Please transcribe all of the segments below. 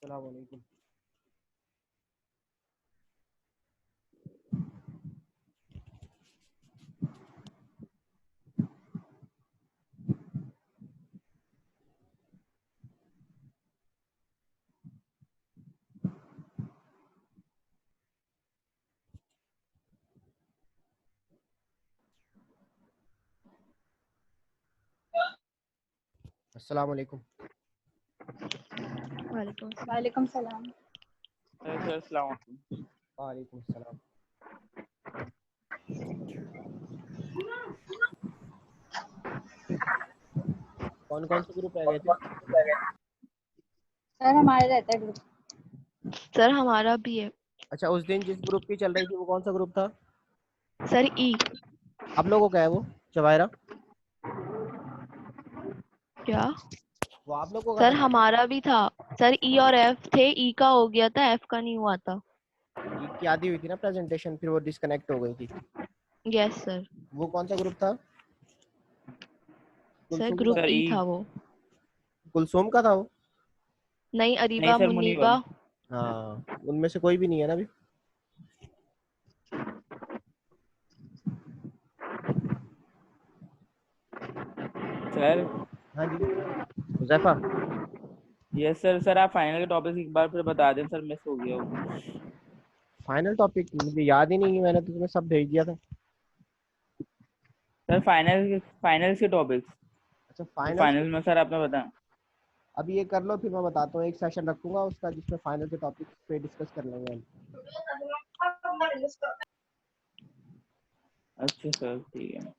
अस्सलाम वालेकुम। अस्सलाम वालेकुम। वालेकुम सलाम। सर अस्सलाम वालेकुम। वालेकुम सलाम। कौन कौन से ग्रुप रह गए थे? सर हमारे रहता है ग्रुप। सर हमारा भी है। अच्छा, उस दिन जिस ग्रुप की चल रही थी वो कौन सा ग्रुप था? सर ई। आप लोगों का है वो जवाहिरा? क्या? वो आप लोगों का सर था? हमारा भी था। सर ई और एफ थे, ई का हो गया था, एफ का नहीं हुआ था। की आधी हुई थी ना प्रेजेंटेशन, फिर वो डिस्कनेक्ट हो गई थी। Yes sir. वो कौन सा ग्रुप था? सर कुलसुम ग्रुप का? ई था वो। कुलसुम का था वो? नहीं, नहीं अरीबा सर, मुनीबा। हाँ, उनमें से कोई भी नहीं है ना अभी। सर हाँ जी हुज़ैफा। Yes sir. सर आप फाइनल के टॉपिक एक बार फिर बता दें सर, मिस हो गया वो। फाइनल टॉपिक मुझे याद ही नहीं है, मैंने तो तुम्हें सब भेज दिया था। सर फाइनल के टॉपिक्स अच्छा फाइनल। फाइनल में सर आपने बताया। अभी ये कर लो फिर मैं बताता हूँ। एक सेशन रखूंगा उसका जिसमें फाइनल के टॉपिक पे डिस्कस कर लेंगे हम। अच्छा सर ठीक है।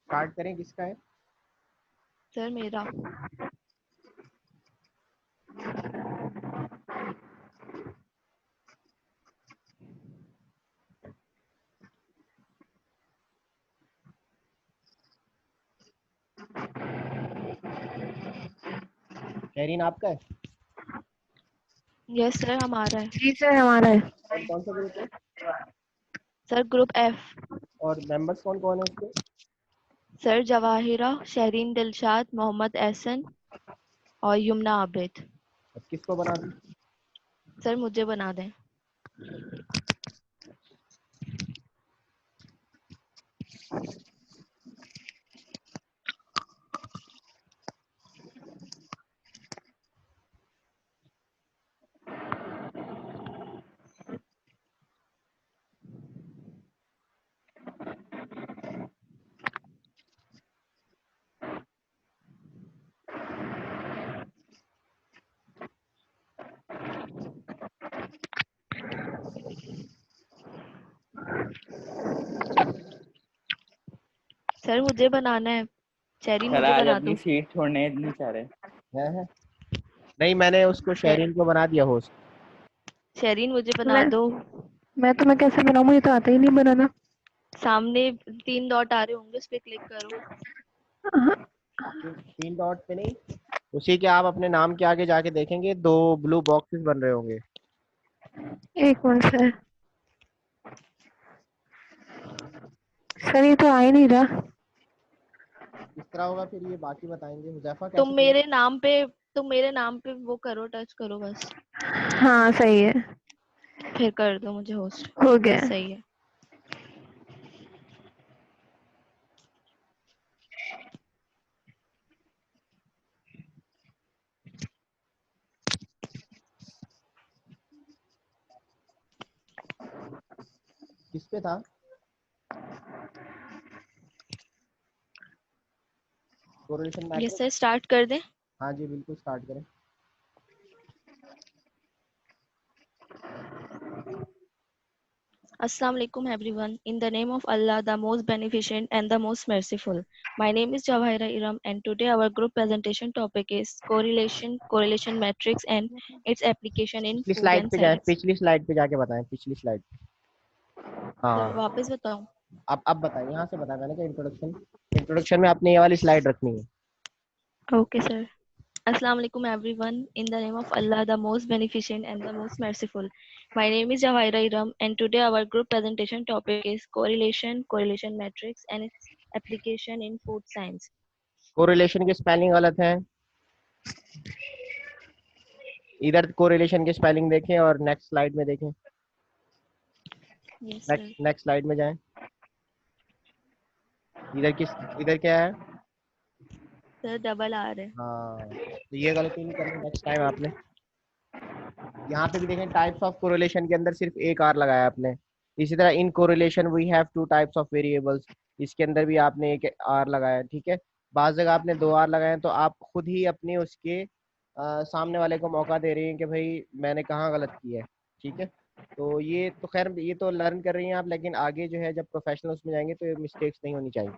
स्टार्ट करें, किसका है? सर मेरा। शहरीन आपका है? यस सर हमारा है। जी सर हमारा है। और कौन सा ग्रुप है? Sir group F. और मेंबर्स कौन कौन है उसके? सर जवाहिरा, शहरीन दिलशाद, मोहम्मद एहसन और यमुना आबिद। अब किसको बना दूं? सर मुझे बना दें। सर मुझे बनाना है। शहरीन सर मुझे आज बना अपनी दो। सीट छोड़ने नहीं चाह रहे। है? नहीं, मैंने उसको शहरीन को बना दिया होस्ट। शहरीन मुझे बना दो। मैं तुम्हें कैसे बनाऊं, मुझे तो आता ही नहीं बनाना। सामने 3 डॉट आ रहे होंगे, उस पे क्लिक करो। तीन डॉट पे नहीं, उसी के आप अपने नाम के आगे जाके देखेंगे 2 ब्लू बॉक्सेस बन रहे होंगे। एक मिनट सर। सर ये तो आ ही नहीं रहा। किस तरह होगा फिर ये बाकी बताएंगे। हुज़ैफा तुम कैसे मेरे नाम पे वो करो, टच करो बस। हाँ सही है, फिर कर दो मुझे होस्ट। हो बस गया। सही है। किस पे था? कोरिलेशन ये मैट्रिक्स। सर स्टार्ट कर दें। हाँ जी बिल्कुल स्टार्ट करें। Assalamu alaikum everyone. In the name of Allah, the most beneficent and the most merciful. My name is Jawahira Iram and today our group presentation topic is correlation, correlation matrix and its application in पिछली food slide and पे जाएं, science. पिछली slide पे जाके बताएं, पिछली slide. Sir हाँ वापस बताऊं? अब बताएं, यहाँ से बताएं। मैंने कहा इंट्रोडक्शन में आपने ये वाली स्लाइड रखनी है। Okay sir. Assalamu alaikum everyone. In the name of Allah, the most beneficent and the most merciful. My name is Jawahira Iram and today our group presentation topic is correlation, correlation matrix and its application in food science. Correlation की spelling गलत है, इधर correlation की spelling देखें और next slide में देखें। Yes sir. Next slide में जाएं। इधर क्या है? सर डबल आ रहे. हाँ तो ये गलती नहीं करनी नेक्स्ट टाइम आपने। यहाँ पे भी देखें, टाइप्स ऑफ कोरिलेशन के अंदर सिर्फ एक आर लगाया आपने। इसी तरह in correlation we have two types of variables, इसके अंदर भी आपने एक आर लगाया। ठीक है, बाज़ जगह आपने दो आर लगाए हैं, तो आप खुद ही अपने उसके सामने वाले को मौका दे रही हैं कि भाई मैंने कहाँ गलत किया है। ठीक है, तो ये तो खैर ये तो लर्न कर रही हैं आप, लेकिन आगे जो है जब प्रोफेशनल उसमें जाएंगे तो ये मिस्टेक्स नहीं होनी चाहिए।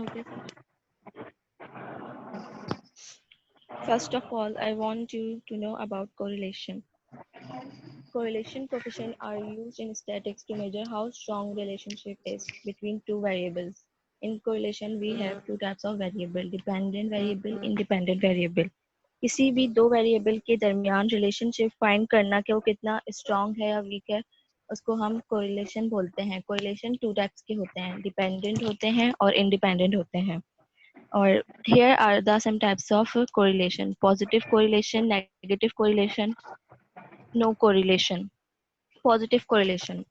Okay sir. First of all, I want you to know about correlation. Correlation coefficient are used in statistics to measure how strong relationship is between two variables. In correlation, we have two types of variable: dependent variable, independent variable. किसी भी दो variable के दरमियान relationship find करना कि वो कितना strong है या वीक है, उसको हम कोरिलेशन बोलते हैं. कोरिलेशन टू टाइप्स के होते हैं, डिपेंडेंट होते हैं और इंडिपेंडेंट होते हैं. और here are the some types of correlation: positive correlation, negative correlation, no correlation. Positive correlation.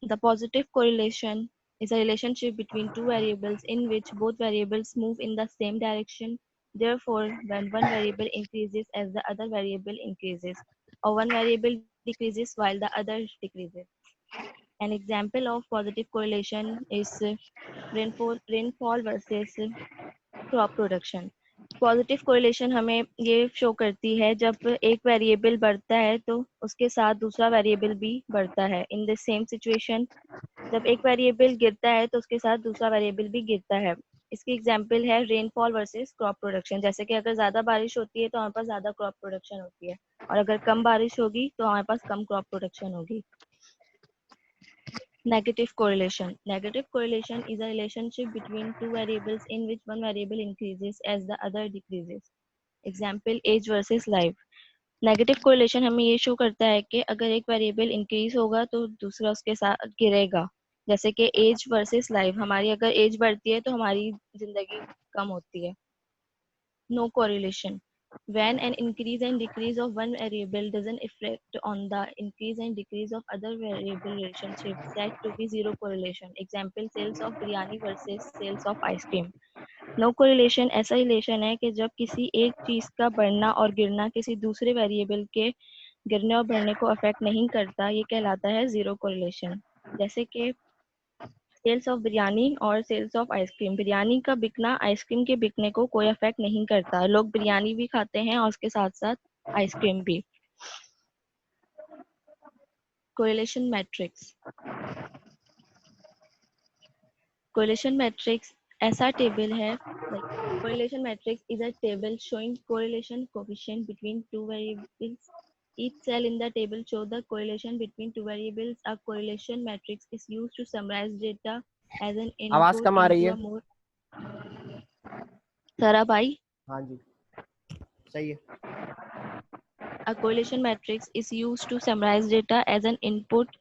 The positive correlation is a relationship between two variables in which both variables move in the same direction. Therefore, when one variable increases as the other variable increases, or one variable decreases while the other decreases. An example of positive correlation is rainfall versus crop production. Positive correlation हमें ये show करती है जब एक variable बढ़ता है तो उसके साथ दूसरा वेरिएबल भी बढ़ता है. इन द सेम सिचुएशन, जब एक वेरिएबल गिरता है तो उसके साथ दूसरा वेरिएबल भी गिरता है. इसकी एग्जांपल है रेनफॉल वर्सेस क्रॉप प्रोडक्शन. जैसे कि अगर ज्यादा बारिश होती है तो हमारे पास ज्यादा क्रॉप प्रोडक्शन होती है, और अगर कम बारिश होगी तो हमारे पास कम क्रॉप प्रोडक्शन होगी. Negative correlation. Negative correlation is a relationship between two variables in which one variable increases as the other decreases. Example, age versus life. Negative correlation हमें ये शो करता है कि अगर एक वेरिएबल इंक्रीज होगा तो दूसरा उसके साथ गिरेगा. जैसे कि एज वर्सेस लाइफ, हमारी अगर एज बढ़ती है तो हमारी जिंदगी कम होती है. No correlation. When an increase and decrease of one variable doesn't affect on the increase and decrease of other variable relationship, said to be zero correlation. Example, sales of biryani versus sales of ice cream. No correlation ऐसा relation है कि जब किसी एक चीज का बढ़ना और गिरना किसी दूसरे वेरिएबल के गिरने और बढ़ने को अफेक्ट नहीं करता, ये कहलाता है जीरो कोरिलेशन. जैसे कि सेल्स ऑफ बिरयानी और सेल्स ऑफ आइसक्रीम. बिरयानी का बिकना आइसक्रीम के बिकने को कोई अफेक्ट नहीं करता. लोग बिरयानी भी खाते हैं और उसके साथ साथ आइसक्रीम भी. Correlation matrix. कोरिलेशन मैट्रिक्स ऐसा टेबल है, correlation matrix is a table showing correlation coefficient between two variables. Each cell in the table shows the correlation between two variables. A correlation matrix is used to summarize data as an आवाज input कम आ रही into है। a more. Sara bhai, हाँ जी सही है। a correlation matrix is used to summarize data as an input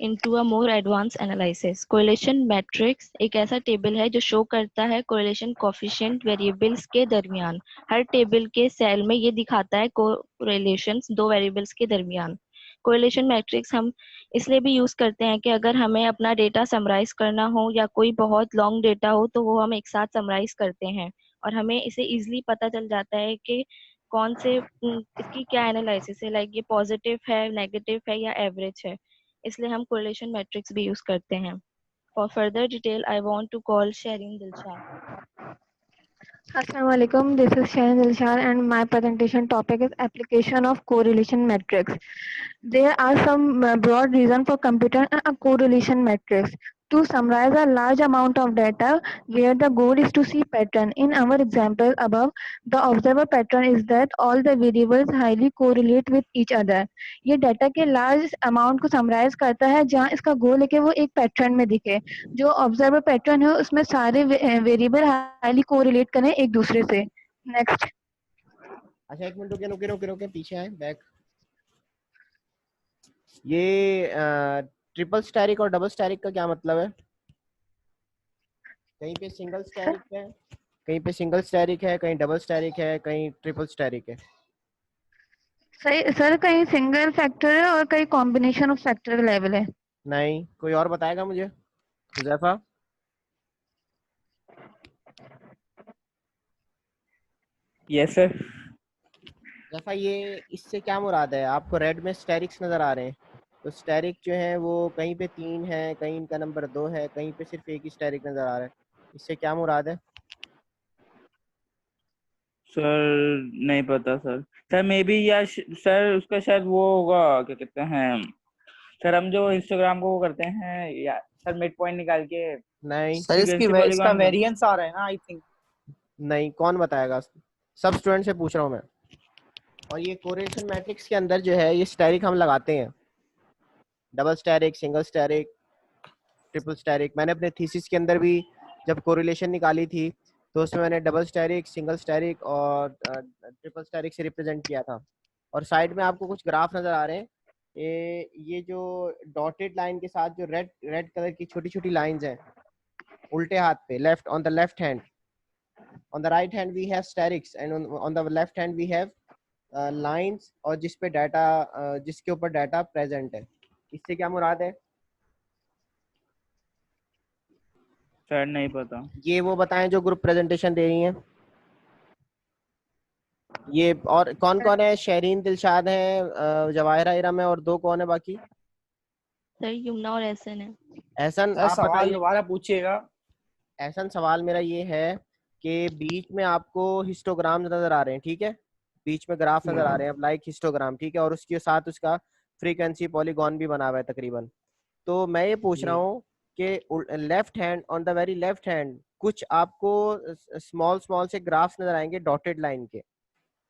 into a more advanced analysis. Correlation matrix एक ऐसा table है जो शो करता है correlation coefficient variables के दरमियान. हर टेबल के सेल में ये दिखाता है correlations दो variables के दरमियान. correlation matrix हम इसलिए भी यूज करते हैं कि अगर हमें अपना डेटा समराइज करना हो या कोई बहुत लॉन्ग डेटा हो तो वो हम एक साथ समराइज करते हैं और हमें इसे इजीली पता चल जाता है कि कौन से इसकी क्या एनालिसिस है, लाइक ये पॉजिटिव है, नेगेटिव है या एवरेज है. इसलिए हम correlation matrix भी यूज करते हैं. For further detail, I want to call Sherin Dilshah. Assalamualaikum. This is Shahin Dilshad and my presentation topic is application of correlation matrix. There are some broad reasons for computing a correlation matrix. To summarize a large amount of data where the goal is to see pattern. In our example above, the observer pattern is that all the variables highly correlate with each other. ये data के large amount को summarise करता है जहाँ इसका गोल है कि वो एक पैटर्न में दिखे. जो ऑब्जर्वर पैटर्न है उसमें सारे वेरिएबल हाईली कोरिलेट करें एक दूसरे से. नेक्स्ट. अच्छा एक मिनट रुके पीछे आए बैक. ये ट्रिपल स्टैटिक और डबल स्टैटिक का क्या मतलब है? कहीं पे सिंगल स्टैटिक है, कहीं पे सिंगल स्टैटिक है, कहीं डबल स्टैटिक है, कहीं ट्रिपल स्टैटिक है. सही सर, कहीं सिंगल फैक्टर है और कहीं कॉम्बिनेशन ऑफ फैक्टर अवेलेबल है. नहीं, कोई और बताएगा मुझे? हुजैफा. Yes sir. हुजैफा, ये इससे क्या मुराद है? आपको रेड में स्टैटिक्स नजर आ रहे हैं, तो स्टैटिक जो है वो कहीं पे 3 है, कहीं इनका नंबर 2 है, कहीं पे सिर्फ एक ही स्टैटिक नजर आ रहा है. इससे क्या मुराद है? सर नहीं पता सर. सर मे बी या सर उसका शायद वो होगा, क्या कहते हैं सर, हम जो इंस्टाग्राम को वो करते हैं या सर मिड पॉइंट निकाल के. नहीं सर इसका पॉलीगॉन. वेरिएंस आ रहा है ना, आई थिंक. नहीं, कौन बताएगा? सब स्टूडेंट से पूछ रहा हूँ मैं. और ये कोरिलेशन मैट्रिक्स के अंदर जो है ये स्टैटिक हम लगाते हैं, double static, single static, triple static. मैंने अपने थीसिस के अंदर भी जब कोरिलेशन निकाली थी तो उसमें मैंने डबल स्टैटिक, सिंगल स्टैटिक और ट्रिपल स्टैटिक से रिप्रेजेंट किया था. और साइड में आपको कुछ ग्राफ नजर आ रहे हैं. ये जो डॉटेड लाइन के साथ जो रेड रेड कलर की छोटी छोटी लाइंस हैं उल्टे हाथ पे, left on the left hand, on the right hand we have statics and on the left hand we have lines और जिस पे डाटा जिसके ऊपर डाटा प्रेजेंट है. इससे क्या मुराद है? सर नहीं पता. ये वो बताएं जो ग्रुप प्रेजेंटेशन दे रही हैं. ये और कौन कौन है? शहरीन, दिलशाद है, जवाहिरा, इरम है, और 2 कौन है बाकी? सर युमना और एहसन है. एहसन, सर आप सवाल बताइए. दोबारा पूछिएगा. एहसन, सवाल मेरा ये है कि बीच में आपको हिस्टोग्राम नजर आ रहे हैं, ठीक है? बीच में ग्राफ नजर आ रहे हैं, अब लाइक हिस्टोग्राम, ठीक है? और उसके साथ उसका फ्रीक्वेंसी पॉलीगॉन भी बना हुआ है तकरीबन. तो मैं ये पूछ रहा हूँ कि left hand, on the very left hand कुछ आपको स्मॉल स्मॉल से ग्राफ्स नजर आएंगे डॉटेड लाइन के,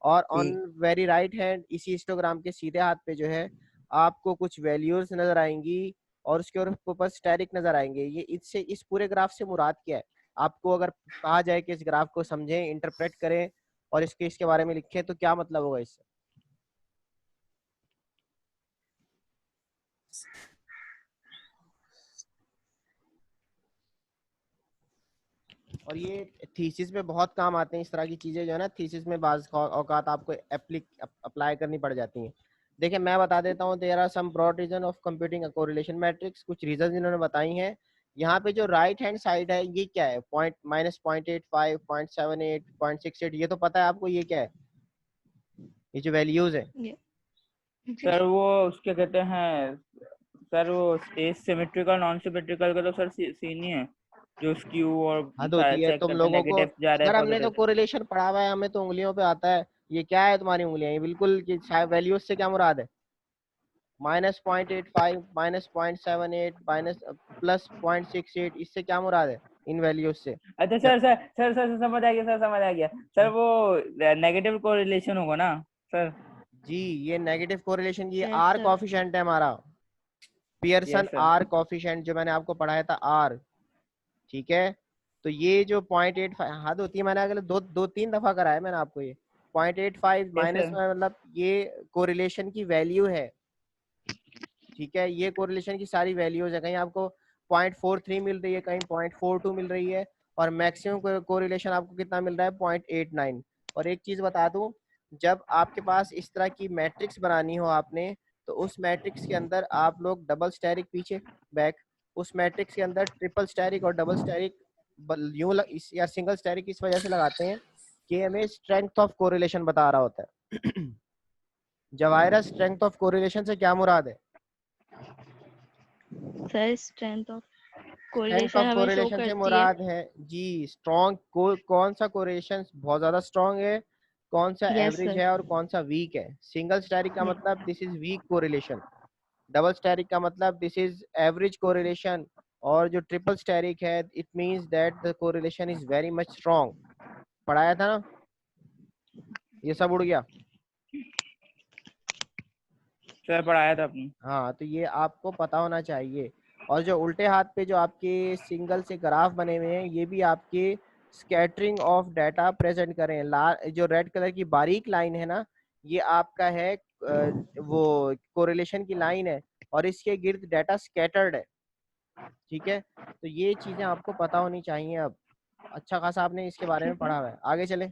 और ऑन वेरी राइट हैंड इसी हिस्टोग्राम के सीधे हाथ पे जो है आपको कुछ वैल्यूज नजर आएंगी और उसके ऊपर स्टैटिक नजर आएंगे. ये इससे इस पूरे ग्राफ से मुराद क्या है? आपको अगर कहा जाए कि इस ग्राफ को समझें, इंटरप्रेट करें और इसके बारे में लिखें तो क्या मतलब होगा इससे? और ये थीसिस में बहुत काम आते हैं इस तरह की चीजें जो है ना. थीसिस में बाज़ औकात आपको अप्लाई करनी पड़ जाती हैं. देखिए मैं बता देता हूँ. There are some broad reason of computing a correlation matrix. कुछ रीजन इन्होंने बताई हैं. यहाँ पे जो राइट हैंड साइड है ये क्या है? -0.85, 0.78, 0.68, ये तो पता है आपको ये क्या है? ये जो वैल्यूज है. सर वो उसके कहते हैं सर वो सिमेट्रिकल नॉन सिमेट्रिकल का तो सर सीन ही है जो स्क्यू और हद होती है तुम लोगों को. जा रहा है. सर हमने तो कोरिलेशन पढ़ा हुआ है, हमें तो उंगलियों पे आता है. ये क्या है तुम्हारी उंगलियां? ये बिल्कुल वैल्यूज से क्या मुराद है? -0.85, -0.78, माइनस प्लस 0.68, इससे क्या मुराद है इन वैल्यूज से? अच्छा सर समझ आ गया सर, समझ आ गया सर. वो नेगेटिव कोरिलेशन होगा ना सर? जी, ये नेगेटिव कोरिलेशन की Yes, आर sir. कोफिशिएंट है हमारा. Pearson Yes, sir. R coefficient जो मैंने आपको पढ़ाया था आर, ठीक है? तो ये जो 0.85 हद होती है, मैंने अगले 2-3 दफा कराया मैंने आपको. ये 0.85 माइनस sir. मतलब ये कोरिलेशन की वैल्यू है, ठीक है? ये कोरिलेशन की सारी वैल्यूज है. कहीं आपको 0.43 मिल रही है, कहीं 0.42 मिल रही है, और मैक्सिमम कोरिलेशन आपको कितना मिल रहा है? 0.89. और एक चीज बता दूं, जब आपके पास इस तरह की मैट्रिक्स बनानी हो आपने, तो उस मैट्रिक्स के अंदर आप लोग डबल स्टैटिक, पीछे बैक, उस मैट्रिक्स के अंदर ट्रिपल स्टैटिक और डबल स्टैटिक या सिंगल स्टैटिक इस वजह से लगाते हैं कि हमें स्ट्रेंथ ऑफ कोरिलेशन बता रहा होता है. जवाहिरा, स्ट्रेंथ ऑफ कोरिलेशन से क्या मुराद है? Sir strength of strength correlation of हमें शो कोरिलेशन से करती है। मुराद है जी स्ट्रॉन्ग कौन सा कोरिलेशन बहुत ज्यादा स्ट्रॉन्ग है, कौन सा यस एवरेज सर। है और कौन सा वीक है। सिंगल स्टेरिक का मतलब this is weak correlation, double asterisk का मतलब दिस इज एवरेज कोरिलेशन, और जो ट्रिपल स्टेरिक है it means that the correlation is very much strong. पढ़ाया था ना, ये सब उड़ गया। सर पढ़ाया था आपने। हाँ तो ये आपको पता होना चाहिए। और जो उल्टे हाथ पे जो आपके सिंगल से ग्राफ बने हुए हैं ये भी आपके स्कैटरिंग ऑफ डाटा प्रेजेंट करें। जो रेड कलर की बारीक लाइन है ना ये आपका है वो कोरिलेशन की लाइन है और इसके गिर्द डाटा स्कैटर्ड है। ठीक है, तो ये चीजें आपको पता होनी चाहिए। अब अच्छा खासा आपने इसके बारे में पढ़ा हुआ है, आगे चले।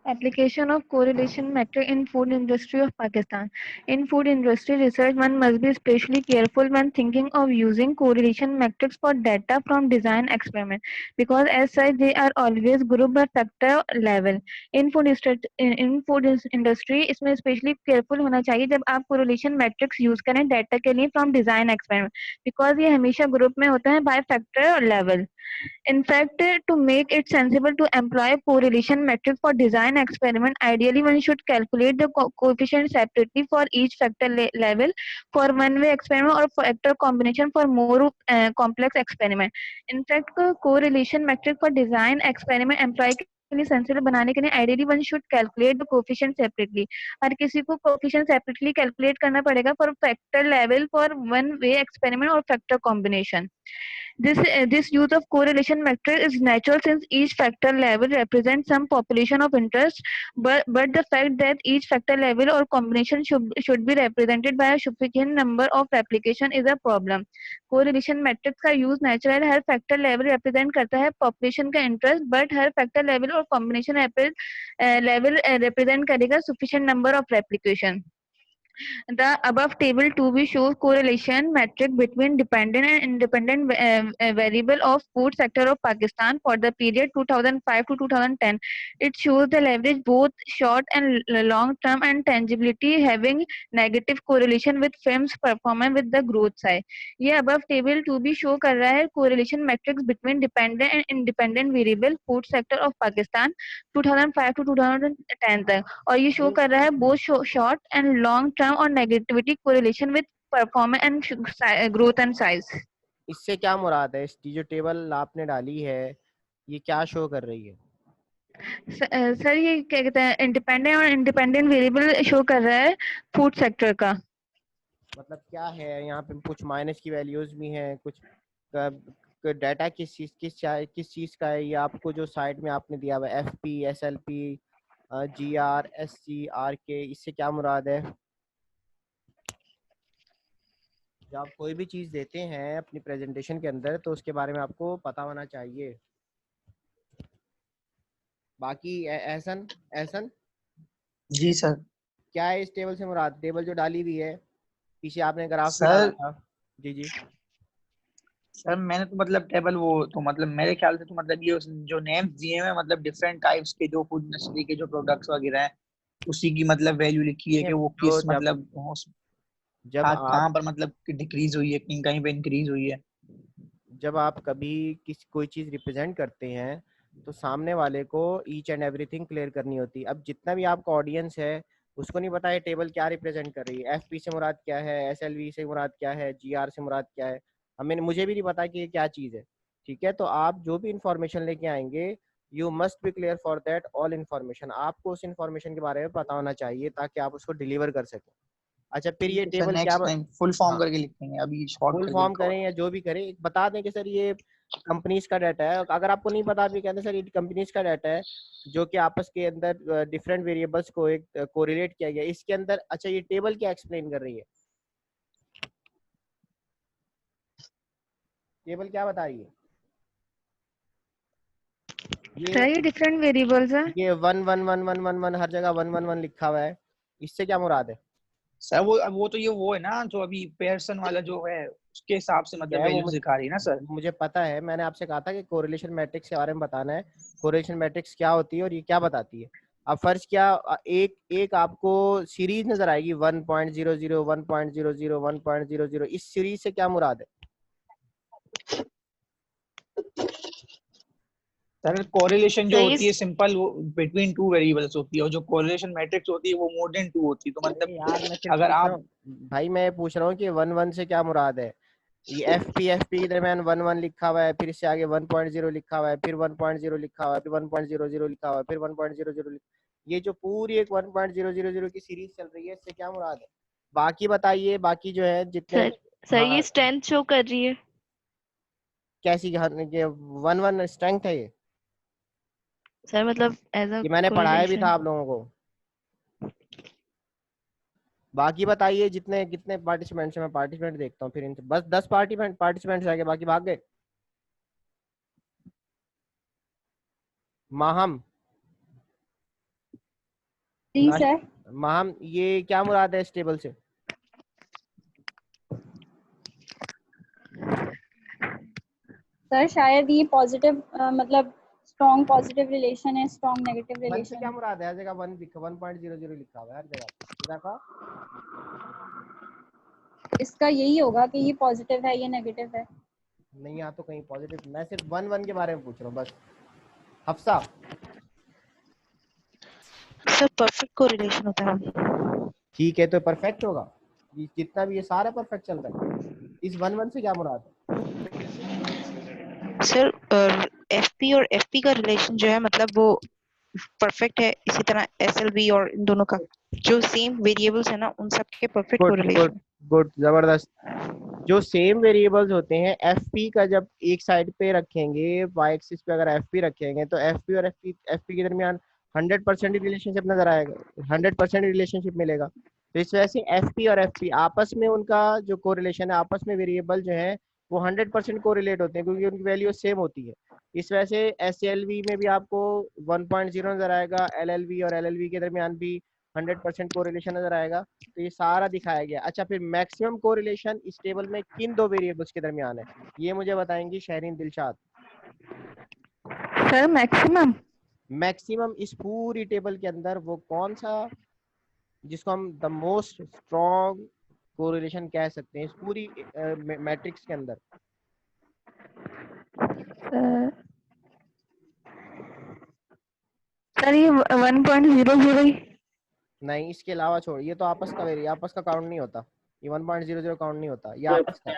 Application of correlation metric in food industry of Pakistan. In food industry research, one must be especially careful when thinking of using correlation metrics for data from design experiment, because as such they are always grouped by factor level. In food industry इसमें especially careful होना चाहिए जब आप correlation metrics use करें data के लिए from design experiment, because ये हमेशा group में होता है by factor level. In fact, to make it sensible to employ correlation metric for design experiment, ideally one should calculate the coefficient separately for each factor level for one-way experiment or factor combination for more complex experiment. In fact, correlation metric for design experiment employ के लिए sensible बनाने के लिए ideally one should calculate the coefficient separately. हर किसी को coefficient separately calculate करना पड़ेगा for factor level for one way experiment और factor combination. This use of correlation metric is natural since each factor level represents some population of interest, but the fact that each factor level or combination should be represented by a sufficient number of replication is a problem. Correlation metrics का use natural है, हर factor level represent करता है population का interest, but her factor level और combination level represent करेगा sufficient number of replication. The above table 2b shows correlation metric between dependent and independent variable of food sector of Pakistan for the period 2005 to 2010. It shows the leverage both short and long term and tangibility having negative correlation with firm's performance with the growth side. ये above table 2b show कर रहा है correlation metrics between dependent and independent variable food sector of Pakistan 2005 to 2010 तक, और ये show कर रहा है both short and long term और negativity correlation with performance and growth and size. इससे क्या मुराद है, इसकी जो टेबल आपने डाली है ये क्या शो कर रही है? सर ये क्या कहते हैं इंडिपेंडेंट और इंडिपेंडेंट वेरिएबल शो कर रहा है फूड सेक्टर का। मतलब क्या है यहाँ पे, कुछ माइनस की वैल्यूज भी हैं, कुछ डाटा किस चीज का है, ये आपको जो साइड में आपने दिया हुआ है FP SLP GR SC RK, इससे क्या मुराद है? जब आप कोई भी चीज देते हैं अपनी प्रेजेंटेशन के अंदर तो उसके बारे में आपको पता होना चाहिए। बाकी एहसन एहसन जी सर। क्या है इस टेबल से मुराद? टेबल जो डाली हुई है पीछे आपने ग्राफ भी सर डाला था। जी जी सर मैंने तो मतलब टेबल वो तो मतलब मेरे ख्याल से तो मतलब ये जो नेम्स दिए हुए हैं मतलब डिफरेंट टाइप्स के जो फूड इंडस्ट्री के जो प्रोडक्ट्स वगैरह हैं उसी की मतलब वैल्यू लिखी है ये कि वो जो किस मतलब जब आप कहाँ पर मतलब डिक्रीज हुई है, कहीं कहीं पे इंक्रीज हुई है। जब आप कभी कोई चीज रिप्रेजेंट करते हैं तो सामने वाले को ईच एंड एवरीथिंग क्लियर करनी होती है। अब जितना भी आपका ऑडियंस है उसको नहीं पता ये टेबल क्या रिप्रेजेंट कर रही है, FP से मुराद क्या है, SLV से मुराद क्या है, GR से मुराद क्या है, मुझे भी नहीं पता कि ये क्या चीज़ है। ठीक है, तो आप जो भी इंफॉर्मेशन लेके आएंगे you must be clear for that all information. आपको उस इन्फॉर्मेशन के बारे में पता होना चाहिए ताकि आप उसको डिलीवर कर सकें। अच्छा, फिर ये ठीक है सर, टेबल क्या नेक्स्ट टाइम फुल फॉर्म हाँ करके लिखेंगे, अभी शॉर्ट फुल करके फॉर्म लिखा हुआ करें या जो भी करें बता दें कि सर ये कंपनीज का डाटा है। अगर आपको नहीं पता आप ये कहते हैं सर ये कंपनीज का डाटा है जो कि आपस के अंदर डिफरेंट वेरिएबल्स को एक कोरिलेट किया गया इसके अंदर। अच्छा, ये टेबल क्या एक्सप्लेन कर रही है? टेबल क्या बता रही है? सर ये डिफरेंट वेरिएबल्स है। ये 1 1 1 1 1 1 हर जगह 1 1 1 लिखा हुआ है, इससे क्या मुराद है? सर वो तो ये वो है ना जो अभी पेयरसन वाला जो है उसके हिसाब से क्या मतलब है वो वैल्यूज दिखा रही है ना सर। मुझे पता है, मैंने आपसे कहा था कि कोरिलेशन मैट्रिक्स के बारे में बताना है। कोरिलेशन मैट्रिक्स क्या होती है और ये क्या बताती है। अब फर्ज किया एक एक आपको सीरीज नजर आएगी 1.00 1.00 1.00, इस सीरीज से क्या मुराद है? सर कोरिलेशन जो सर होती है सिंपल वो बिटवीन टू वेरिएबल्स होती है, और जो कोरिलेशन मैट्रिक्स होती है वो मोर देन टू होती है। तो मतलब यार मैं सिर्फ अगर पूछ रहा आप हूँ भाई, मैं पूछ रहा हूँ कि 1 1 से क्या मुराद है? ये एफ पी के दरमियान 1 1 लिखा हुआ है, फिर इससे आगे 1.0 लिखा हुआ है, फिर 1.0 लिखा हुआ है, फिर 1.00 लिखा हुआ है, फिर 1.00, ये जो पूरी एक 1.000 की सीरीज चल रही है, इससे क्या मुराद है? बाकी बताइए, बाकी जो है जितने। सर हाँ, ये स्ट्रेंथ शो कर रही है। कैसी 1 1 स्ट्रेंथ है ये? सर मतलब एज अ ये मैंने पढ़ाया भी था कोरिलेशन। आप लोगों को। बाकी बताइए जितने कितने पार्टिसिपेंट्स हैं, मैं पार्टिसिपेंट देखता हूँ फिर इनसे। बस 10 पार्टिसिपेंट्स आगे, बाकी भाग गए। माहम, जी नाश सर। माहम, ये क्या मुराद है इस टेबल से? सर शायद ये पॉजिटिव मतलब स्ट्रॉन्ग पॉजिटिव रिलेशन है, स्ट्रॉन्ग नेगेटिव 1 से रिलेशन क्या है। मुराद है? हर जगह 1.00 लिखा हुआ है, हर जगह पे देखा। इसका यही होगा कि ये पॉजिटिव है, ये नेगेटिव है। नहीं, यहाँ तो कहीं पॉजिटिव, मैं सिर्फ 1 1 के बारे में पूछ रहा हूँ बस। हफ्सा, सर परफेक्ट कोरिलेशन होता है। ठीक है, तो परफेक्ट होगा। ये जितना भी ये सारा परफेक्ट चल रहा है। इस 1 1 से क्या मुराद है? सर एफपी और एफपी का रिलेशन जो है मतलब वो परफेक्ट है। इसी तरह एसएलवी और इन दोनों का जो सेम वेरिएबल्स है ना उन सब के perfect good good correlation. Good, जबरदस्त। जो सेम वेरिएबल्स होते हैं, एफ पी का जब एक साइड पे रखेंगे, वाई एक्सिस पे अगर एफ पी रखेंगे, तो एफ पी और एफ पी के दरमियान 100% रिलेशनशिप नजर आएगा, 100% रिलेशनशिप मिलेगा। तो इस वजह से एफ पी और एफ पी आपस में उनका जो कोरिलेशन है, आपस में वेरिएबल जो है वो 100% कोरिलेट होते हैं, क्योंकि उनकी वैल्यू सेम होती है। इस वजह से एस एल वी में भी आपको 1.0 नजर आएगा, एल एल वी और एल एल वी के दरमियान भी 100% कोरिलेशन नजर आएगा। तो ये सारा दिखाया गया। अच्छा, फिर मैक्सिमम कोरिलेशन इस टेबल में किन दो वेरिएबल्स के दरमियान है, ये मुझे बताएंगी Shahreen Dilshad. Sir maximum maximum इस पूरी टेबल के अंदर वो कौन सा, जिसको हम द मोस्ट स्ट्रॉन्ग कोरिलेशन कह सकते हैं इस पूरी मैट्रिक्स के अंदर? सर ये 1.00 नहीं, इसके अलावा छोड़, ये तो आपस का आपस का काउंट नहीं होता। ये 1.00 काउंट नहीं होता, ये आपस का है।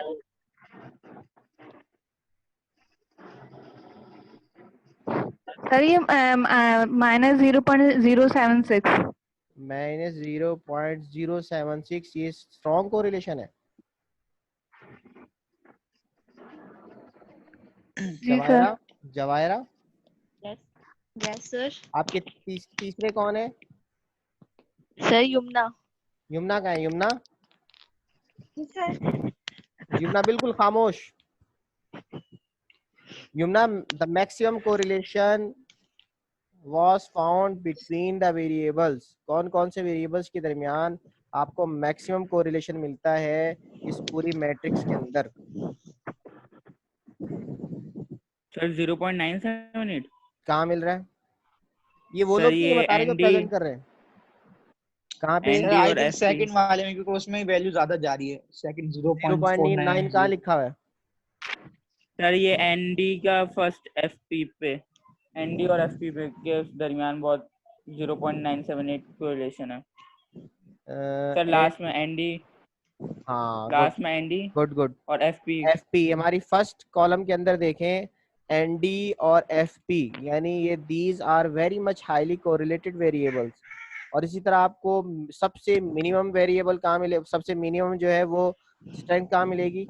सर ये -0.076। -0.076, ये स्ट्रॉन्ग कोरिलेशन है। जी sir. Juwairiya, Juwairiya, yes yes sir. आपके तीसरे कौन है? सर युम्ना। यमुना का है, यमुना। सर यमुना बिल्कुल खामोश। Yamuna, the maximum correlation was found between the variables, कौन कौन से वेरिएबल्स के दरमियान आपको मैक्सिमम कोरिलेशन मिलता है इस पूरी मैट्रिक्स के अंदर? सर 0.978। कहाँ मिल रहा है? ये वो सर लोग नहीं ये बता रहे जो एनडी प्रेजेंट कर रहे हैं। कहाँ पे? सर एनडी आई और थिंक एफपी। सेकंड वाले में, क्योंकि उसमें वैल्यू ज्यादा जा रही है। सेकंड 0.9 कहाँ 0.490। लिखा हुआ है? सर ये एनडी का फर्स्ट एफपी पे, एनडी और एफपी पे के दरमियान बहुत 0.978 कोरिलेशन है। सर लास्ट में एनडी, हाँ, गुड लास्ट में एनडी गुड गुड। और एफपी। एफपी हमारी फर्स्ट कॉलम के अंदर देखें, एनडी और एफपी, यानी ये these are very much highly correlated variables. और इसी तरह आपको सबसे मिनिमम वेरिएबल कहाँ मिले, सबसे मिनिमम जो है वो स्ट्रेंथ कहाँ मिलेगी?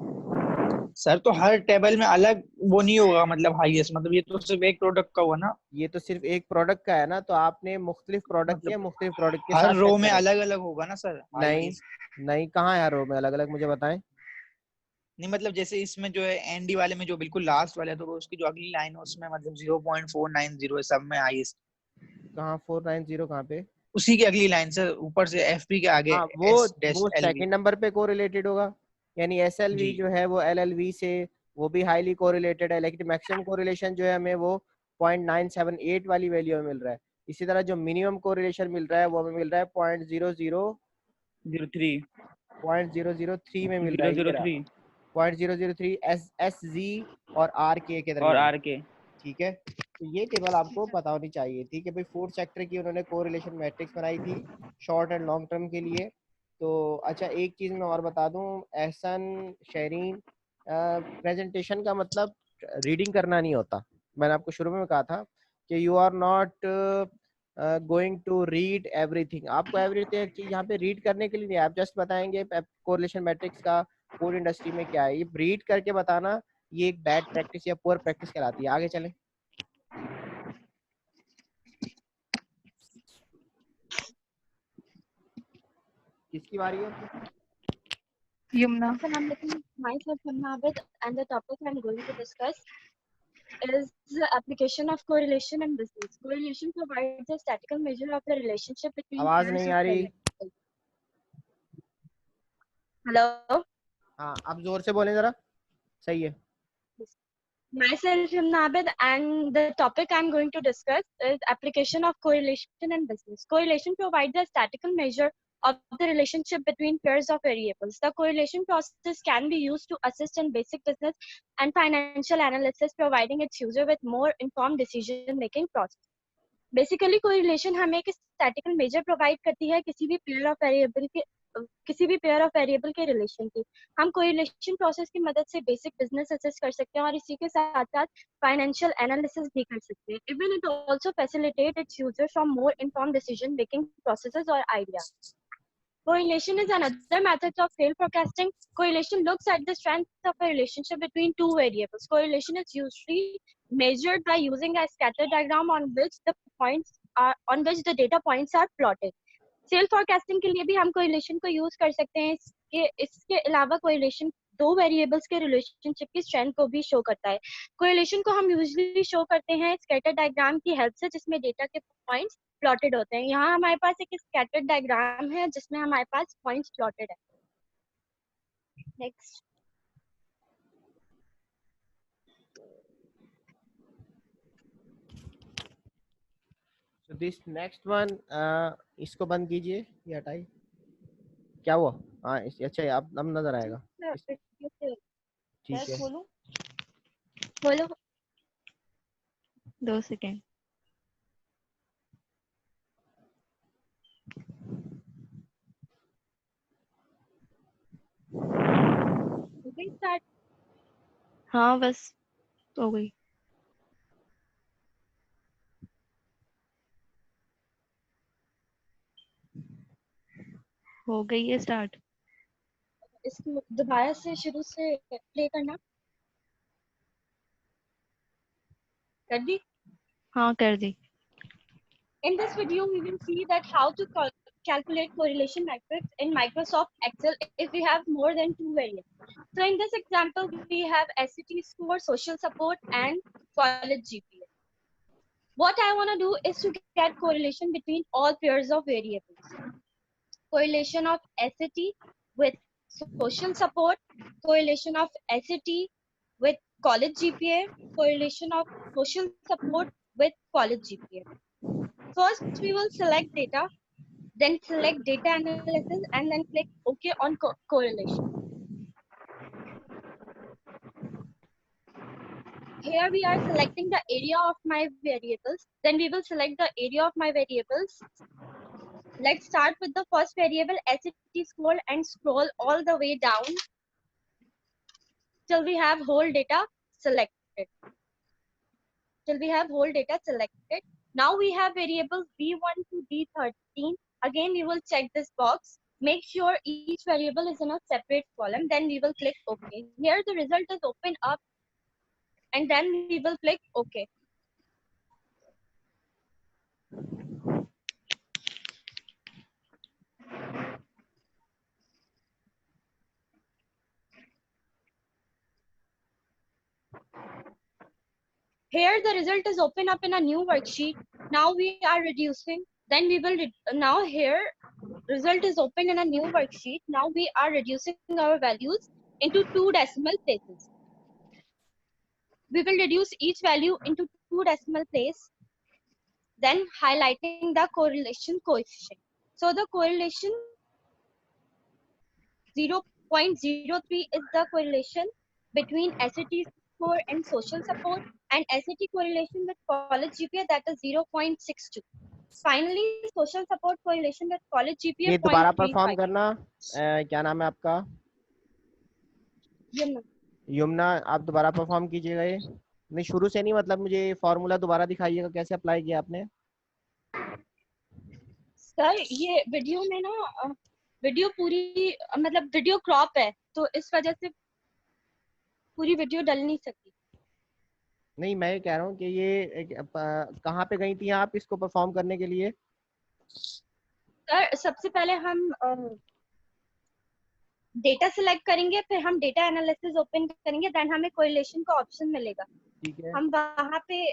सर तो हर टेबल में अलग वो नहीं होगा, मतलब हाईएस्ट, मतलब ये तो सिर्फ एक प्रोडक्ट का हुआ ना। ये तो सिर्फ एक प्रोडक्ट का है ना, तो आपने मुख्तलिफ प्रोडक्ट के मतलब मुख्तलिफ प्रोडक्ट के हर साथ रो चेक में करें। अलग अलग होगा ना सर नहीं, हाईएस्ट। नहीं, कहाँ है रो में अलग अलग, मुझे बताएं। नहीं मतलब जैसे इसमें जो है एनडी वाले में जो बिल्कुल लास्ट वाला है, तो उसकी जो अगली लाइन है उसमें मतलब 0.490 है सब में हाईएस्ट। कहाँ 490 कहाँ पे? उसी की अगली लाइन से ऊपर से एफपी के आगे हाँ, एस डैश वो एलवी। सेकंड नंबर पे कोरिलेटेड होगा, यानी एसएलवी जी जो है वो एलएलवी से वो भी हाईली कोरिलेटेड है, लेकिन मैक्सिमम कोरिलेशन जो है हमें वो 0.978 वाली वैल्यू में मिल रहा है। इसी तरह जो मिनिमम कोरिलेशन मिल रहा है वो हमें मिल रहा है 0.003 में मिल रहा है, ये रहा 003 0.003 SZ और RK के और दरमियान। आर के। ठीक है, तो ये टेबल आपको पता होनी चाहिए थी कि भाई फोर्थ सेक्टर की उन्होंने कोरिलेशन मैट्रिक्स बनाई थी शॉर्ट एंड लॉन्ग टर्म के लिए। तो अच्छा एक चीज़ मैं और बता दूं, एहसन शेरीन, प्रेजेंटेशन का मतलब रीडिंग करना नहीं होता। मैंने आपको शुरू में कहा था कि you are not going to read everything. आपको एवरीथिंग यहाँ पे रीड करने के लिए नहीं, आप जस्ट बताएंगे कोरिलेशन मैट्रिक्स का फूड इंडस्ट्री में क्या है। ये रीड करके बताना ये एक बैड प्रैक्टिस या पुअर प्रैक्टिस कहलाती है। आगे चलें। किसकी बारी है? Yumna. Myself, Yamna Abid, and the topic I'm going to discuss is the application of correlation in business. Correlation provides a statistical measure of the relationship between आवाज pairs नहीं of आ रही। variables. Hello. हाँ, आप जोर से बोलें जरा। सही है। Myself, Yamna Abid, and the topic I'm going to discuss is application of correlation in business. Correlation provides a statistical measure of the relationship between pairs of variables. The correlation process can be used to assist in basic business and financial analysis, providing its user with more informed decision-making process. Basically correlation हमें एक statistical major provide करती है किसी भी pair of variable के relation की। हम correlation process की मदद से बेसिक बिजनेस असेस कर सकते हैं और इसी के साथ साथ फाइनेंशियल एनालिसिस भी कर सकते हैं। Even it also facilitate it's user from more informed decision making processes और ideas. Correlation is another method of sale forecasting. Correlation looks at the strength of a relationship between two variables. Correlation is usually measured by using a scatter diagram on which the data points are plotted. Sale forecasting के लिए भी हम correlation को use कर सकते हैं। इसके अलावा कोरिलेशन दो वेरिएबल्स के रिलेशनशिप की स्ट्रेंथ को भी शो करता है। कोरिलेशन को हम यूजुअली शो करते हैं स्कैटर डायग्राम की हेल्प से, जिसमें डेटा के पॉइंट्स प्लॉटेड होते हैं। यहाँ हमारे पास एक स्कैटर डायग्राम है जिसमें हमारे पास पॉइंट्स प्लॉटेड है। Next. So this next one, इसको बंद कीजिए, ये हटाइए। क्या हुआ? हाँ, अच्छा अब नजर आएगा। ठीक है। बोलो 2 सेकेंड। स्टार्ट। हाँ बस हो गई। हो गई है स्टार्ट। इसको दोबारा से शुरू से प्ले करना। कर दी? हाँ कर दी। In this video, we will see that how to calculate correlation matrix in Microsoft Excel if we have more than 2 variables. So in this example, we have SAT score, social support, and college GPA. What I want to do is to get correlation between all pairs of variables. Correlation of SAT with social support, correlation of SAT with college GPA, correlation of social support with college GPA. First, we will select data, then select data analysis, and then click OK on correlation. Here we are selecting the area of my variables. Then we will select the area of my variables. Let's start with the first variable, SAT score, and scroll all the way down till we have whole data selected. Now we have variables B1 to B13. Again, we will check this box. Make sure each variable is in a separate column. Then we will click OK. Here the result is open up, and then we will click OK. Here the result is open up in a new worksheet. Now we are reducing. Then we will now here result is open in a new worksheet. Now we are reducing our values into 2 decimal places. We will reduce each value into 2 decimal place. then highlighting the correlation coefficient. So the correlation 0.03 is the correlation between SAT score and social support, and SAT correlation with college GPA, that is 0.62. Finally, social support correlation with college GPA ये दोबारा 0.35. Perform करना। क्या नाम है आपका? यमुना, आप दोबारा perform कीजिएगा। ये नहीं, शुरू से नहीं, मतलब मुझे फॉर्मूला दोबारा दिखाइएगा कैसे अप्लाई किया आपने। सर ये वीडियो में ना वीडियो पूरी मतलब वीडियो क्रॉप है, तो इस वजह से पूरी वीडियो डल नहीं सकती। नहीं, मैं ये कह रहा हूँ कि ये कहाँ पे गई थी आप इसको परफॉर्म करने के लिए? सर सबसे पहले हम डेटा सिलेक्ट करेंगे, फिर हम डेटा एनालिसिस ओपन करेंगे, देन हमें कोरिलेशन का ऑप्शन मिलेगा। ठीक है। हम वहां पे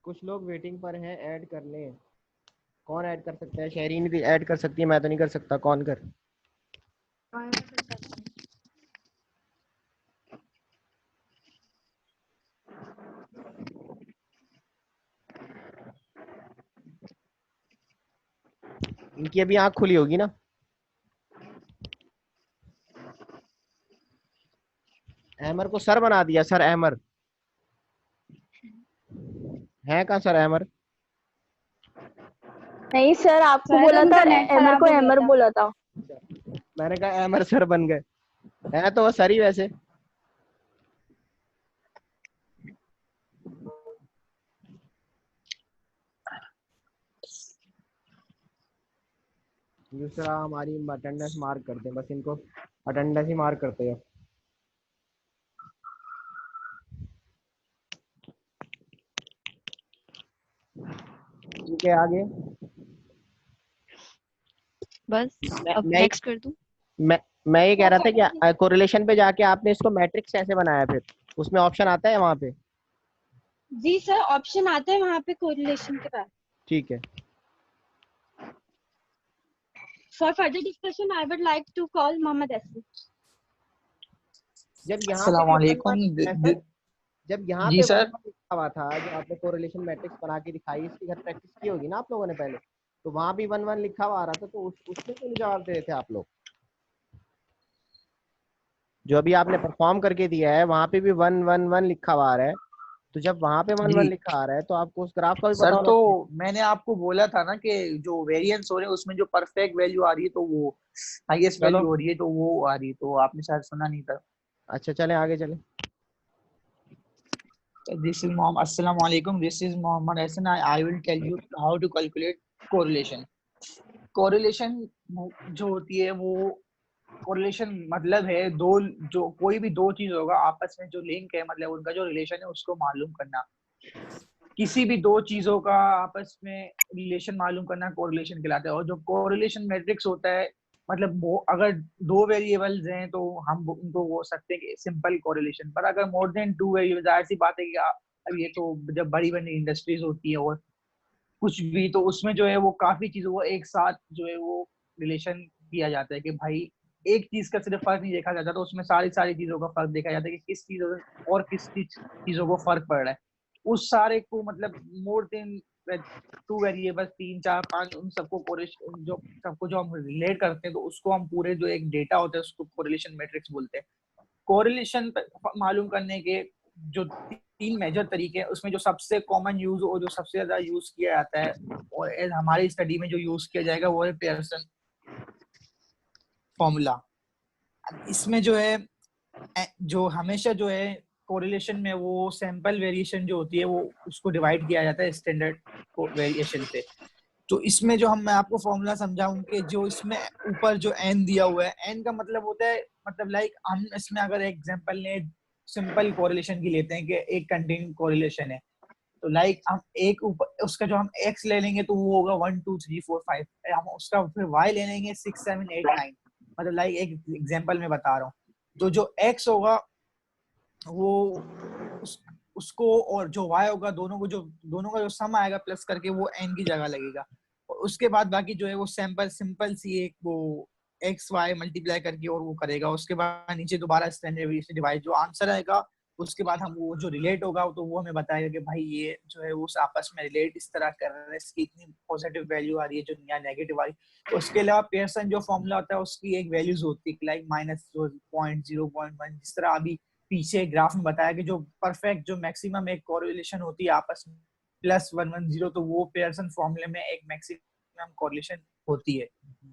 कुछ लोग वेटिंग पर हैं, ऐड कर लें। कौन ऐड कर सकता है? शहरीन भी ऐड कर सकती है, मैं तो नहीं कर सकता। कौन कर? इनकी अभी आंख खुली होगी ना? अहमर को सर बना दिया, सर अहमर है कहाँ? सर अहमर नहीं सर, आपको बोला था, एमर को एमर बोला था। मैंने कहा अहमर सर बन गए। है तो वो सर ही वैसे। दूसरा हमारी अटेंडेंस मार्क करते हैं, बस इनको अटेंडेंस ही मार्क करते हैं। ठीक है, आगे बस अब नेक्स्ट कर दूं। मैं ये कह रहा था कि कोरिलेशन पे जाके आपने इसको मैट्रिक्स कैसे बनाया? फिर उसमें ऑप्शन आता है वहां पे? जी सर, ऑप्शन आता है वहां पे कोरिलेशन के बाद। ठीक है। For further discussion, I would like to call Mohammed Asif. जब यहाँ अस्सलामुअलैकुम। जब यहाँ जी पे सर। लिखा हुआ था, जो आपने कोरिलेशन मैट्रिक्स बना के दिखाई, इसकी घर प्रैक्टिस की होगी ना आप लोगों ने पहले, तो वहां भी 1 1 लिखा हुआ आ रहा था, तो उसमें क्यों नहीं जवाब दे रहे थे आप लोग? जो अभी आपने परफॉर्म करके दिया है वहां पे भी 1 1 1 लिखा हुआ आ रहा है, तो जब वहां पे 1 1 लिखा आ रहा है तो आपको उस ग्राफ का भी पता सर होना तो चाहिए। मैंने आपको बोला था ना कि जो वेरिएंस हो रहे हैं उसमें जो परफेक्ट वैल्यू आ रही है तो वो हाईएस्ट वैल्यू हो रही है, तो वो आ रही है, तो आपने शायद सुना नहीं था। अच्छा, चलें आगे चलें। This is Mohammed. Assalamualaikum. This is Mohammed Hassan. I will tell you how to calculate correlation. Correlation जो होती है वो correlation मतलब है जो कोई भी दो चीज होगा आपस में जो लिंक है, मतलब उनका जो रिलेशन है उसको मालूम करना। किसी भी दो चीजों का आपस में रिलेशन मालूम करना कोरिलेशन कहलाता है। और जो कोरिलेशन मैट्रिक्स होता है, मतलब वो अगर दो वेरिएबल्स हैं तो हम उनको बोल सकते हैं कि सिंपल कोरिलेशन। पर अगर मोर देन टू वेरिएबल्स, ऐसी बात है कि अब ये तो जब बड़ी बड़ी इंडस्ट्रीज होती है और कुछ भी, तो उसमें जो है वो काफी चीजों को एक साथ जो है वो रिलेशन किया जाता है कि भाई एक चीज का सिर्फ फर्क नहीं देखा जाता, तो उसमें सारी चीजों का फर्क देखा जाता है कि किस चीजों और किस चीजों को फर्क पड़ रहा है। उस सारे को मतलब मोर देन टू वेरिएबल्स, 3 4 5, उन सबको जो हम रिलेट करते हैं, तो उसको हम पूरे जो एक डेटा होता है उसको कोरिलेशन मैट्रिक्स बोलते हैं। कोरिलेशन मालूम करने के जो 3 मेजर तरीके हैं, उसमें जो सबसे कॉमन यूज और जो सबसे ज्यादा यूज किया जाता है और हमारी स्टडी में जो यूज किया जाएगा वो है पियर्सन फॉर्मूला। इसमें जो है जो हमेशा जो है कोरिलेशन में वो सैंपल वेरिएशन जो होती है वो उसको डिवाइड किया जाता है स्टैंडर्ड वेरिएशन से। तो इसमें जो मैं आपको फॉर्मूला समझाऊं कि जो इसमें ऊपर जो n दिया हुआ है, n का मतलब होता है, मतलब लाइक हम इसमें अगर एग्जांपल ले सिंपल कोरिलेशन की लेते हैं कि एक कंटिन्यू कोरिलेशन है, तो लाइक हम एक ऊपर उसका जो हम x ले लेंगे तो वो होगा 1 2 3 4 5, हम उसका फिर y ले लेंगे 6 7 8 9, मतलब लाइक एक एग्जांपल में बता रहा हूँ। तो जो x होगा वो उसको और जो y होगा दोनों का जो सम आएगा प्लस करके वो n की जगह लगेगा। और उसके बाद बाकी जो है वो सिंपल सी एक वो x y मल्टीप्लाई करके और वो करेगा। उसके बाद नीचे दोबारा स्टैंडर्ड वेरिएशन डिवाइड, जो आंसर आएगा उसके बाद हम वो जो रिलेट होगा तो वो हमें बताएगा कि भाई ये जो है वो आपस में रिलेट इस तरह कर रहे हैं, इसकी इतनी पॉजिटिव वैल्यू आ रही है जो या नेगेटिव आ रही है। उसके अलावा पेयरसन जो फॉर्मूला होता है उसकी एक वैल्यूज होती है लाइक -0.1, जिस तरह अभी पीछे ग्राफ में बताया कि जो परफेक्ट जो मैक्सिमम एक कोरिलेशन होती है आपस में +110, तो वो पेयरसन फॉर्मूले में एक मैक्सिमम कोरिलेशन होती है।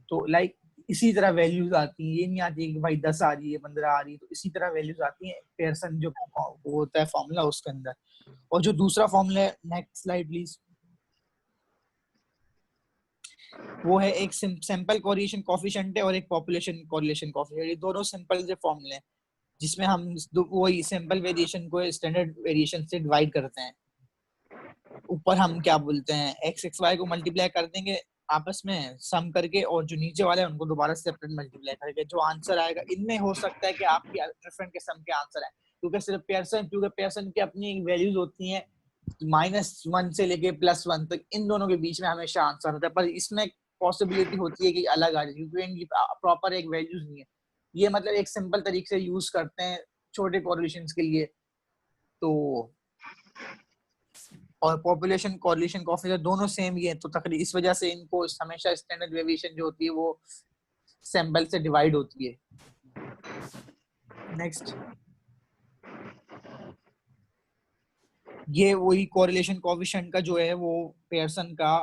तो लाइक इसी तरह वैल्यूज आती है, ये नहीं आती है कि भाई 10 आ रही है 15 आ रही है, तो इसी तरह वैल्यूज आती है पेयरसन जो होता है फॉर्मूला उसके अंदर। और जो दूसरा फॉर्मूला है, नेक्स्ट स्लाइड प्लीज, वो है एक सैंपल कोरिलेशन कोएफिशिएंट है और एक पॉपुलेशन कोरिलेशन कोएफिशिएंट। ये दोनों सिंपल से फॉर्मूले हैं जिसमें हम वही सैंपल वेरिएशन को स्टैंडर्ड वेरिएशन से डिवाइड करते हैं। ऊपर हम क्या बोलते हैं x/y को मल्टीप्लाई कर देंगे आपस में सम करके, और जो नीचे वाले हैं उनको दोबारा सेपरेट मल्टीप्लाई करके जो आंसर आएगा, इनमें हो सकता है कि आपकी डिफरेंट के सम के आंसर आए, क्योंकि पेयरसन की अपनी वैल्यूज होती हैं -1 से लेके +1 तक, इन दोनों के बीच में हमेशा आंसर होता है, पर इसमें पॉसिबिलिटी होती है कि अलग आ जाए क्योंकि इनकी प्रॉपर एक वैल्यूज नहीं है। ये मतलब एक सिंपल तरीके से यूज करते हैं छोटे कोरिलेशंस के लिए। तो और पॉपुलेशन कोरिलेशन कोएफिशिएंट दोनों सेम ही है, तो तकरीबन इस वजह से इनको हमेशा स्टैंडर्ड डेविएशन जो होती है वो सैंपल से डिवाइड होती है। नेक्स्ट, ये वही कोरिलेशन कोएफिशिएंट का जो है वो पेयरसन का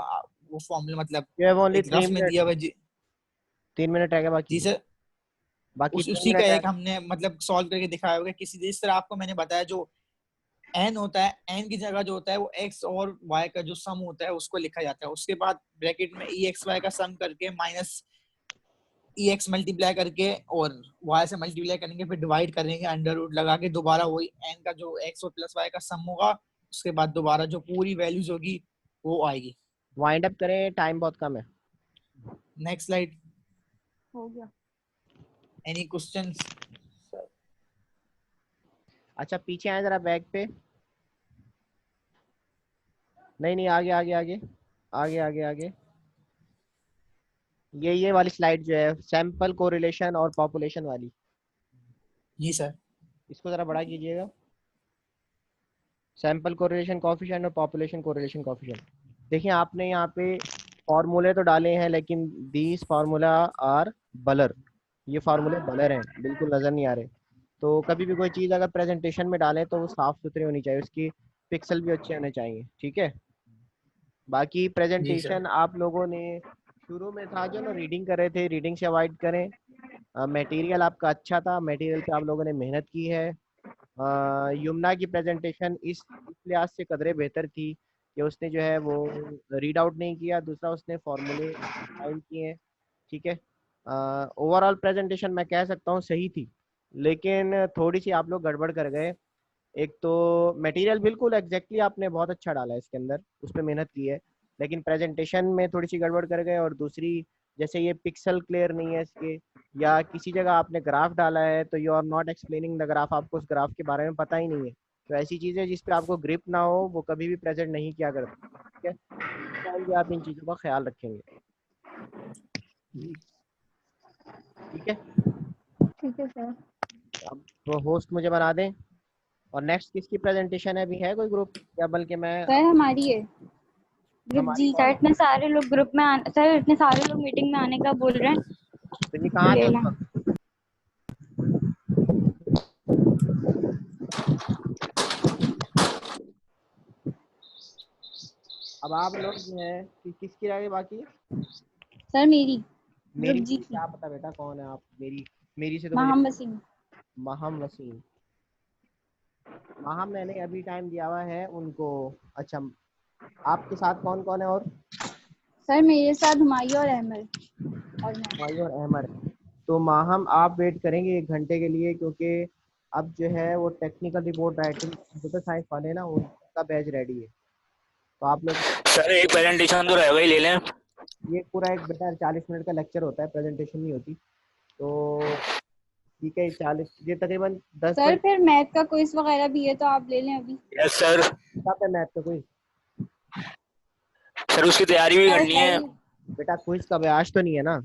वो फॉर्मूला मतलब You have only एक ग्राफ 3 में minutes. दिया हुआ जी 3 मिनट है क्या बाकी? जी सर। बाकी उसी का एक हमने मतलब सॉल्व करके दिखाया होगा किसी जिस तरह आपको मैंने बताया, जो n होता है, n की जगह जो होता है वो x और y का जो सम होता है उसको लिखा जाता है, उसके बाद ब्रैकेट में exy का सम करके माइनस ex मल्टीप्लाई करके और y से मल्टीप्लाई करेंगे, फिर डिवाइड करेंगे अंडर रूट लगा के, दोबारा वही n का जो x और प्लस y का सम होगा, उसके बाद दोबारा जो पूरी वैल्यूज होगी वो आएगी। वाइंड अप करें, टाइम बहुत कम है। Next slide. हो गया। Any questions? अच्छा पीछे आए जरा बैक पे। नहीं आगे आगे आगे आगे आगे आगे। ये वाली स्लाइड जो है सैंपल कोरिलेशन और पॉपुलेशन वाली, जी सर। इसको जरा बड़ा कीजिएगा। सैंपल कोरिलेशन कोएफिशिएंट और पॉपुलेशन कोरिलेशन कोएफिशिएंट। देखिए आपने यहाँ पे फॉर्मूले तो डाले हैं लेकिन दीज फार्मूला आर ब्लर, ये फार्मूले ब्लर हैं, बिल्कुल नजर नहीं आ रहे। तो कभी भी कोई चीज़ अगर प्रेजेंटेशन में डालें तो वो साफ सुथरी होनी चाहिए, उसकी पिक्सल भी अच्छे होने चाहिए, ठीक है। बाकी प्रेजेंटेशन आप लोगों ने शुरू में था जो ना रीडिंग कर रहे थे, रीडिंग से अवॉइड करें। मटेरियल आपका अच्छा था, मटेरियल पे आप लोगों ने मेहनत की है। यमुना की प्रेजेंटेशन इस लिहाज से कदरे बेहतर थी कि उसने जो है वो रीड आउट नहीं किया, दूसरा उसने फॉर्मूले फाइंड किए, ठीक है। ओवरऑल प्रेजेंटेशन मैं कह सकता हूँ सही थी, लेकिन थोड़ी सी आप लोग गड़बड़ कर गए। एक तो मटेरियल बिल्कुल एग्जैक्टली आपने बहुत अच्छा डाला है इसके अंदर, उस पर मेहनत की है, लेकिन प्रेजेंटेशन में थोड़ी सी गड़बड़ कर गए। और दूसरी जैसे ये पिक्सल क्लियर नहीं है इसके, या किसी जगह आपने ग्राफ डाला है तो you are not explaining the graph, आपको उस ग्राफ के बारे में पता ही नहीं है। तो ऐसी चीज़ें जिस पे आपको ग्रिप ना हो वो कभी भी प्रेजेंट नहीं किया करते, ठीक है। तो आप इन चीज़ों का ख्याल रखेंगे, ठीक है। ठीक है सर। अब तो होस्ट मुझे बना दें। और नेक्स्ट किसकी प्रेजेंटेशन है, अभी है कोई ग्रुप या बल्कि मैं सर हमारी है ग्रुप जी सर, इतने सारे लोग ग्रुप में सर इतने सारे लोग मीटिंग में आने का बोल रहे हैं। तो ये कहाँ थे उस लेना। वक्त? अब आप लोग जो है किसकी रह गई बाकी? सर मेरी मेरी जी क्या पता बेटा कौन है आप? मेरी से तो माहम वसीम। माहम वसीम। माहम मैंने अभी टाइम दिया हुआ है उनको। अच्छा आपके साथ कौन कौन है? और सर मेरे साथ हुमायूं और अहमद और मैं। हुमायूं और अहमद। तो माहम आप वेट करेंगे 1 घंटे के लिए, क्योंकि अब जो है वो technical report writing computer science वाले ना उनका बैच रेडी है। तो आप लोग सर एक प्रेजेंटेशन तो रहेगा ही, ले लें। ये पूरा एक बेटा 40 मिनट का लेक्चर होता है, प्रेजेंटेशन नहीं होती। तो ठीक है 40, ये तकरीबन 10 सर फिर मैथ का क्विज वगैरह भी है तो आप ले लें अभी। Yes sir. कब है मैथ का क्विज? सर उसकी तैयारी भी करनी है बेटा क्विज कब है? आज तो नहीं है ना?